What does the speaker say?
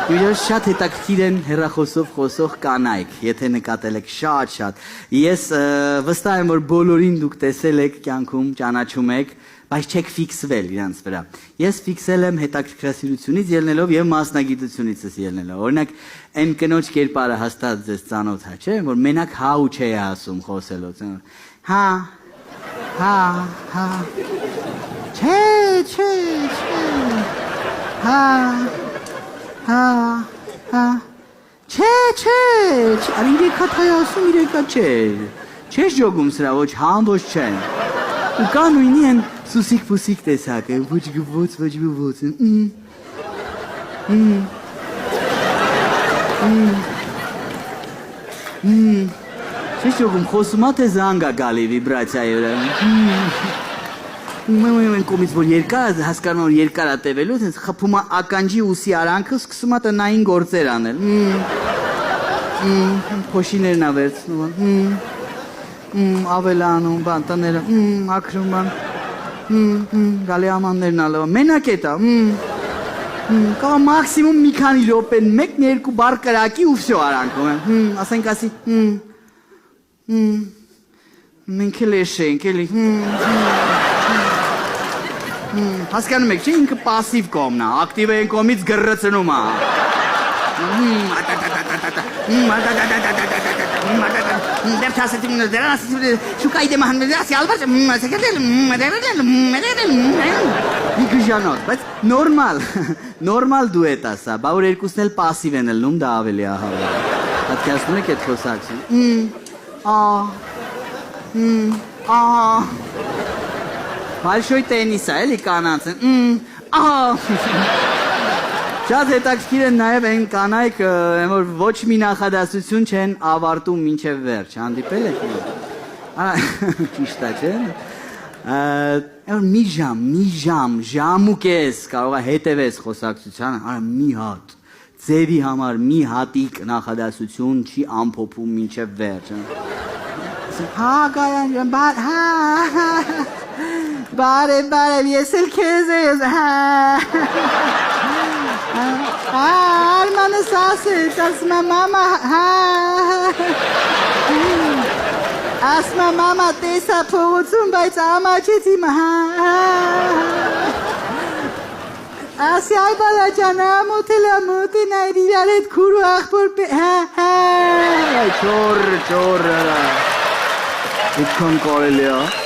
Իրոք շատ հետաքրքիր են հեռախոսով խոսող կանայք, եթե նկատել եք շատ։ Ես վստահ եմ, որ բոլորին դուք տեսել եք կյանքում, ճանաչում եք, բայց չեք ֆիքսվել իրանց վրա։ Ես ֆիքսել եմ հետաքրքրասիրությունից ելնելով եւ մասնագիտությունիցս ելնելով։ Օրինակ, այն կնոջ կերպարը հաստատ ձեզ ծանոթ է, չէ՞, որ մենակ հա ու չէ է ասում խոսելով։ Հա։ Չէ։ Չէ, իրեկա թայասում իրեկա չէ, չես ժոգում սրա, ոչ համ, ոչ չեն, ու կա նույնի են սուսիկ-պուսիկ տեսակը, ոչ գվոց, չես ժոգում, խոսումա թե զանգա գալի վիբրացիայի վրա, Մենք կոմից, որ երկար, հասկանում որ երկար է տևելու, խփում է ականջի ուսի արանքը, սկսում է տնային գործեր անել, փոշիներն է վերցնում, ավելանում, տները, ակրում բան, գալի ամաններն ալով, մենակ էտ է, կա մաքսիմում մի քանի րոպեն, մեկ մի երկու բար կրակի ու վսյո արանքում, ասենք ասի, մենք էլ էշենք, էլի, հասկանում եք, չէ, ինքը պասիվ կողմն է, ակտիվ են կողմից գրրծնում է։ Շուկայի դեմ հանվելասի ալված միգժանոտ, բայց նորմալ դուետ ասա, բա որ երկուսն էլ պասիվ են ելնում, դա ավելի ահավ է։ Հատկացնում եք էտ խոսակցին։ Բալշոյ տենիս է, էլի կանանց են, շատ հետաքրքիր են նաև են կանայք, որ ոչ մի նախադասություն չեն ավարտում մինչև վերջ, հանդիպել եք ճիշտ է, չէ՞, մի ժամ ու կես կարող է հետևես խոսակցությանը, մի հատ, ձևի համար մի հատիկ նախադասություն չի ամփոփում մինչև վերջ, Բարև, ես էլ քեզ ես, արմանս ասեց, ասում է մամա, ասում է մամա տեսա փողոցում, բայց ամաչեց իմ, ասի այ բալաջան, ամոթին այր իրար հետ քուր ու աղբոր, չոր, այդքան կարելի է,